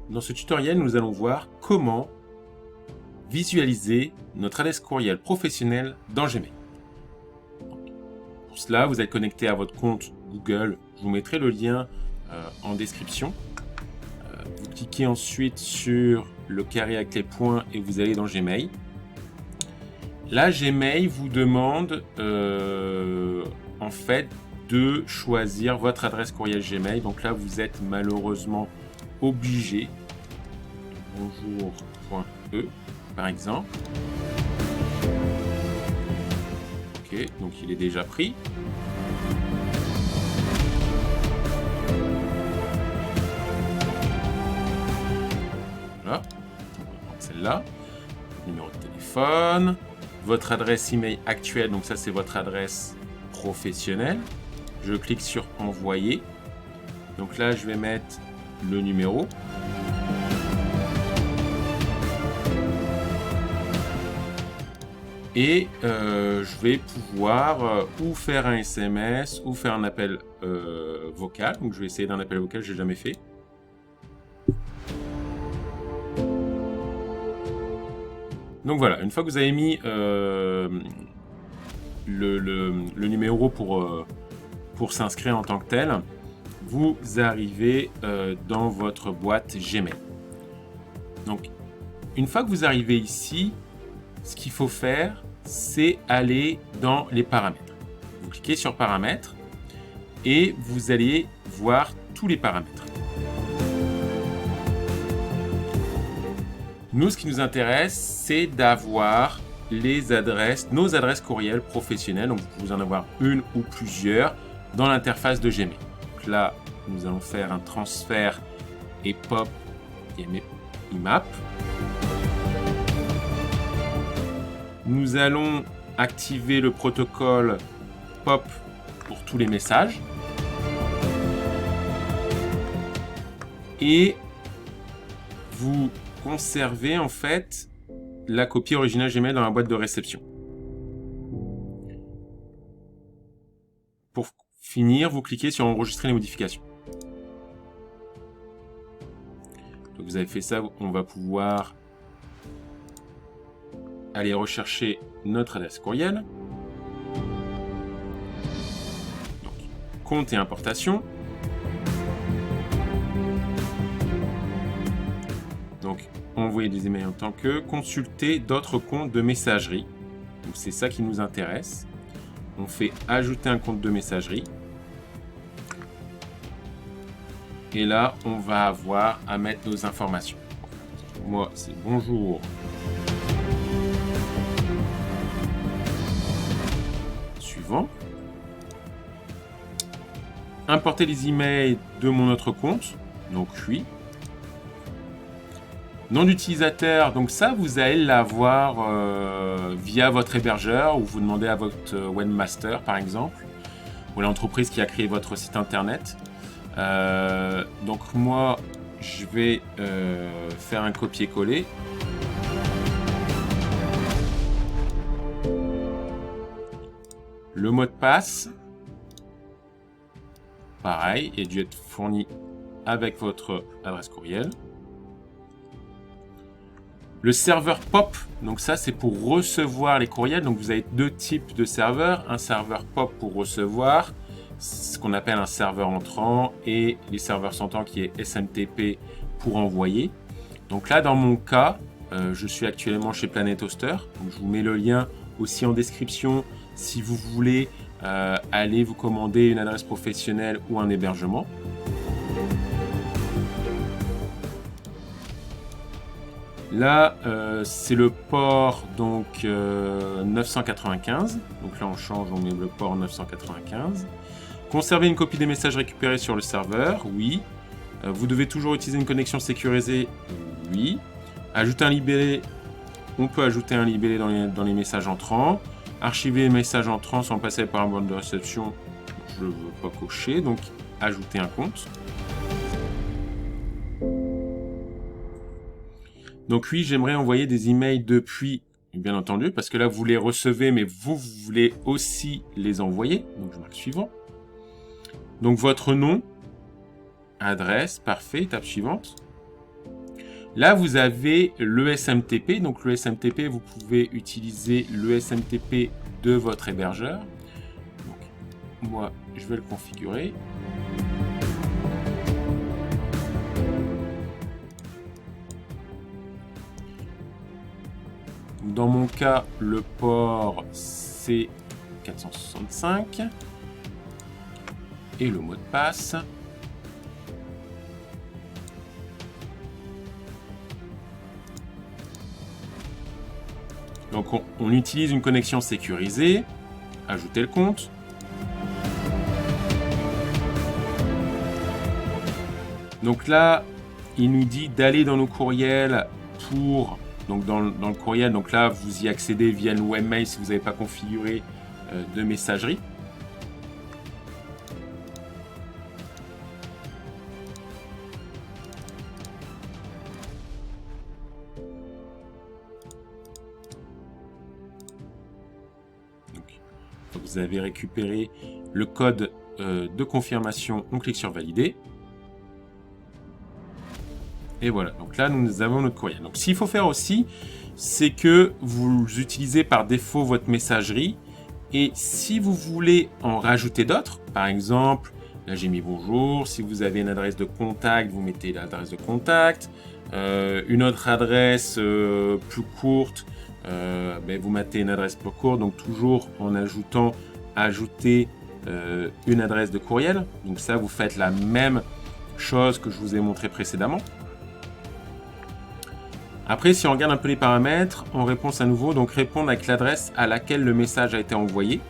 Dans ce tutoriel, nous allons voir comment visualiser notre adresse courriel professionnelle dans Gmail. Pour cela, vous êtes connecté à votre compte Google. Je vous mettrai le lien en description. Vous cliquez ensuite sur le carré avec les points et vous allez dans Gmail. Là, Gmail vous demande en fait de choisir votre adresse courriel Gmail. Donc là, vous êtes malheureusement obligé. Bonjour.e par exemple. Ok, donc il est déjà pris. Voilà, on va prendre celle-là. Numéro de téléphone, votre adresse email actuelle, donc ça c'est votre adresse professionnelle. Je clique sur envoyer. Donc là je vais mettre le numéro. Et je vais pouvoir ou faire un SMS ou faire un appel vocal. Donc je vais essayer d'un appel vocal, je n'ai jamais fait. Donc voilà, une fois que vous avez mis le numéro pour s'inscrire en tant que tel, vous arrivez dans votre boîte Gmail. Donc une fois que vous arrivez ici, ce qu'il faut faire, c'est aller dans les paramètres. Vous cliquez sur paramètres et vous allez voir tous les paramètres. Nous, ce qui nous intéresse, c'est d'avoir les adresses, nos adresses courriel professionnelles. Donc, vous pouvez en avoir une ou plusieurs dans l'interface de Gmail. Donc là, nous allons faire un transfert et pop IMAP. Nous allons activer le protocole POP pour tous les messages. Et vous conservez en fait la copie originale Gmail dans la boîte de réception. Pour finir, vous cliquez sur enregistrer les modifications. Donc vous avez fait ça, on va pouvoir aller rechercher notre adresse courriel. Donc, compte et importation. Donc, envoyer des emails en tant que consulter d'autres comptes de messagerie. Donc, c'est ça qui nous intéresse. On fait ajouter un compte de messagerie. Et là, on va avoir à mettre nos informations. Moi, c'est bonjour. Suivant. Importer les emails de mon autre compte. Donc, oui. Nom d'utilisateur, donc ça vous allez l'avoir via votre hébergeur ou vous demandez à votre webmaster par exemple ou l'entreprise qui a créé votre site internet. Donc moi je vais faire un copier-coller. Le mot de passe, pareil, il a dû être fourni avec votre adresse courriel. Le serveur POP, donc ça c'est pour recevoir les courriels. Donc vous avez deux types de serveurs. Un serveur POP pour recevoir, ce qu'on appelle un serveur entrant, et les serveurs sortants qui est SMTP pour envoyer. Donc là dans mon cas, je suis actuellement chez Planet Hoster. Donc je vous mets le lien aussi en description si vous voulez aller vous commander une adresse professionnelle ou un hébergement. Là, c'est le port donc 995. Donc là, on change, on met le port 995. Conserver une copie des messages récupérés sur le serveur, oui. Vous devez toujours utiliser une connexion sécurisée, oui. Ajouter un libellé, on peut ajouter un libellé dans les messages entrants. Archiver les messages entrants sans passer par un boîte de réception, je ne veux pas cocher, donc ajouter un compte. Donc oui, j'aimerais envoyer des emails depuis, bien entendu, parce que là, vous les recevez, mais vous voulez aussi les envoyer. Donc, je marque suivant. Donc, votre nom, adresse, parfait, étape suivante. Là, vous avez le SMTP. Donc, le SMTP, vous pouvez utiliser le SMTP de votre hébergeur. Donc, moi, je vais le configurer. Dans mon cas, le port, c'est 465. Et le mot de passe. Donc on utilise une connexion sécurisée, ajouter le compte. Donc là, il nous dit d'aller dans nos courriels pour... Donc dans le courriel, donc là, vous y accédez via le webmail si vous n'avez pas configuré de messagerie. Vous avez récupéré le code de confirmation, on clique sur valider. Et voilà, donc là nous avons notre courriel. Donc s'il faut faire aussi, c'est que vous utilisez par défaut votre messagerie. Et si vous voulez en rajouter d'autres, par exemple, là j'ai mis bonjour, si vous avez une adresse de contact, vous mettez l'adresse de contact. Une autre adresse plus courte, vous mettez une adresse plus courte, donc toujours en ajouter une adresse de courriel. Donc ça, vous faites la même chose que je vous ai montré précédemment. Après, si on regarde un peu les paramètres, en réponse à nouveau, donc répondre avec l'adresse à laquelle le message a été envoyé.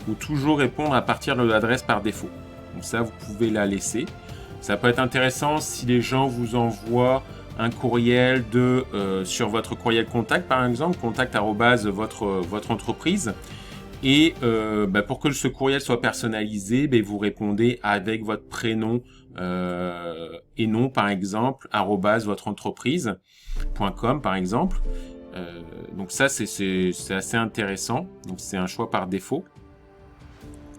Ou toujours répondre à partir de l'adresse par défaut. Donc ça, vous pouvez la laisser. Ça peut être intéressant si les gens vous envoient un courriel sur votre courriel contact, par exemple, contact @ votre entreprise. Et pour que ce courriel soit personnalisé, vous répondez avec votre prénom et nom, par exemple, @ votreentreprise.com, par exemple. Donc ça, c'est assez intéressant. Donc c'est un choix par défaut.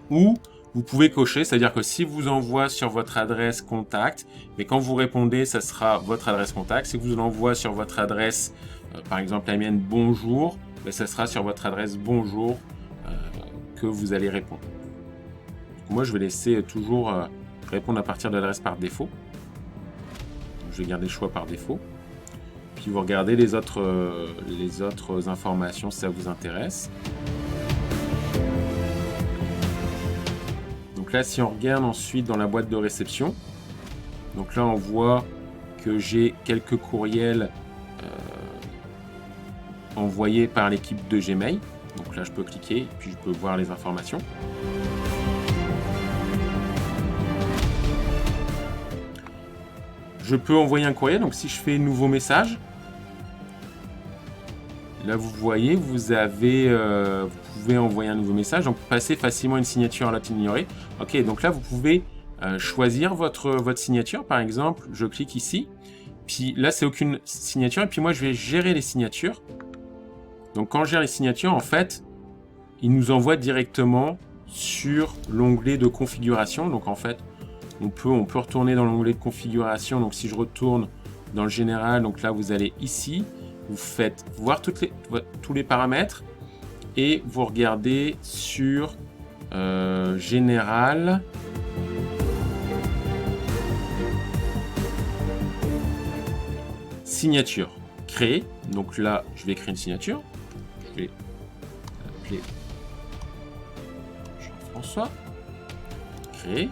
Ou vous pouvez cocher, c'est-à-dire que si vous envoie sur votre adresse contact, mais quand vous répondez, ça sera votre adresse contact. Si vous l'envoie sur votre adresse, par exemple la mienne bonjour, ça sera sur votre adresse bonjour que vous allez répondre. Donc, moi, je vais laisser toujours répondre à partir de l'adresse par défaut. Donc, je vais garder le choix par défaut. Puis vous regardez les autres informations si ça vous intéresse. Donc là, si on regarde ensuite dans la boîte de réception, donc là, on voit que j'ai quelques courriels envoyés par l'équipe de Gmail. Donc là, je peux cliquer et puis je peux voir les informations. Je peux envoyer un courriel. Donc si je fais nouveau message, là, vous voyez, vous pouvez envoyer un nouveau message. Donc, passer facilement une signature à l'autre ignorée. Ok, donc là, vous pouvez choisir votre signature. Par exemple, je clique ici. Puis là, c'est aucune signature. Et puis moi, je vais gérer les signatures. Donc, quand je gère les signatures, en fait, il nous envoie directement sur l'onglet de configuration. Donc, en fait, on peut retourner dans l'onglet de configuration. Donc, si je retourne dans le général, donc là, vous allez ici. Vous faites voir tous les paramètres et vous regardez sur Général. Signature. Créer. Donc là, je vais créer une signature. Je vais l'appeler Jean-François. Créer.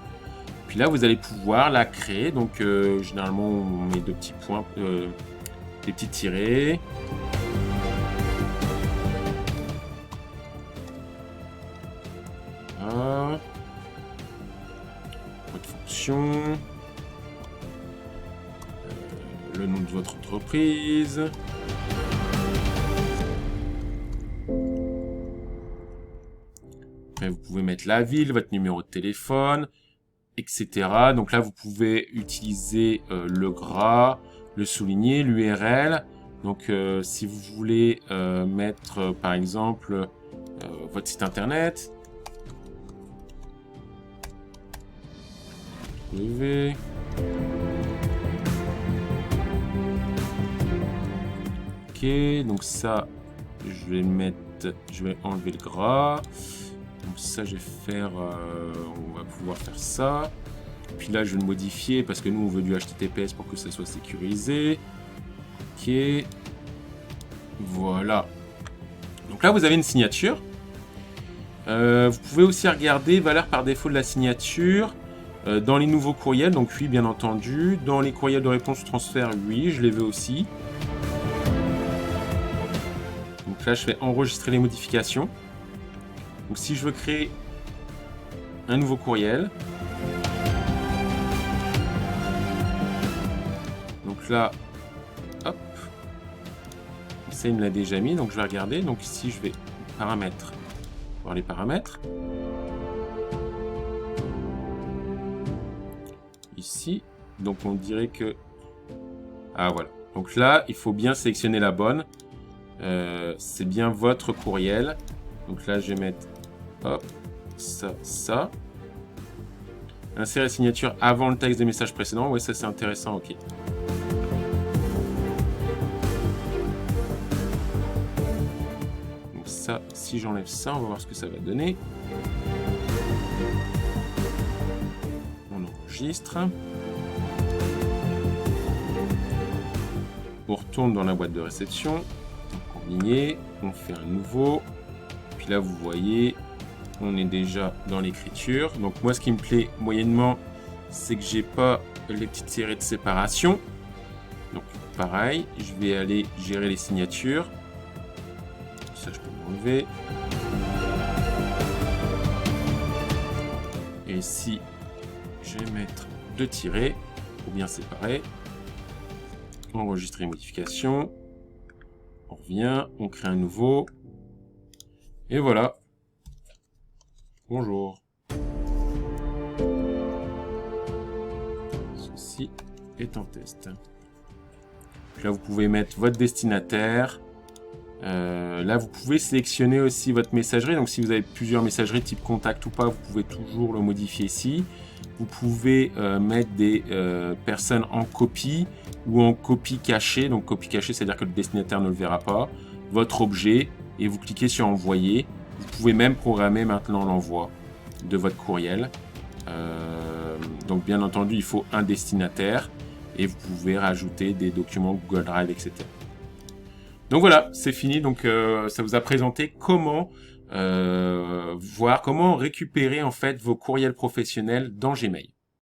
Puis là, vous allez pouvoir la créer. Donc généralement, on met deux petits points. Des petits tirets. Voilà. Votre fonction. Le nom de votre entreprise. Après, vous pouvez mettre la ville, votre numéro de téléphone, etc. Donc là, vous pouvez utiliser le gras, le souligner, l'URL. Donc si vous voulez mettre par exemple votre site internet, le Ok, donc ça, je vais le mettre, je vais enlever le gras. Donc ça, je vais faire, on va pouvoir faire ça. Puis là, je vais le modifier parce que nous, on veut du HTTPS pour que ça soit sécurisé. Ok. Voilà. Donc là, vous avez une signature. Vous pouvez aussi regarder valeur par défaut de la signature dans les nouveaux courriels. Donc oui, bien entendu. Dans les courriels de réponse transfert, oui, je les veux aussi. Donc là, je fais enregistrer les modifications. Donc si je veux créer un nouveau courriel. Donc là, hop. Ça, il me l'a déjà mis. Donc je vais regarder. Donc ici, je vais paramètres. Voir les paramètres. Ici. Donc on dirait que... Ah voilà. Donc là, il faut bien sélectionner la bonne. C'est bien votre courriel. Donc là, je vais mettre... Hop. Ça. Insérer la signature avant le texte des messages précédents. Ouais, ça c'est intéressant, ok. Donc ça, si j'enlève ça, on va voir ce que ça va donner. On enregistre. On retourne dans la boîte de réception. Donc on lignée, on fait un nouveau. Puis là, vous voyez... On est déjà dans l'écriture. Donc moi, ce qui me plaît moyennement, c'est que j'ai pas les petites séries de séparation. Donc pareil, je vais aller gérer les signatures. Ça, je peux m'enlever. Et ici, je vais mettre 2 tirets pour bien séparer. Enregistrer modification. On revient, on crée un nouveau. Et voilà. Bonjour. Ceci est en test. Puis là, vous pouvez mettre votre destinataire. Là, vous pouvez sélectionner aussi votre messagerie. Donc, si vous avez plusieurs messageries type contact ou pas, vous pouvez toujours le modifier ici. Vous pouvez mettre des personnes en copie ou en copie cachée. Donc, copie cachée, c'est-à-dire que le destinataire ne le verra pas. Votre objet, et vous cliquez sur envoyer. Vous pouvez même programmer maintenant l'envoi de votre courriel. Donc bien entendu, il faut un destinataire et vous pouvez rajouter des documents Google Drive, etc. Donc voilà, c'est fini. Donc ça vous a présenté comment comment récupérer en fait vos courriels professionnels dans Gmail.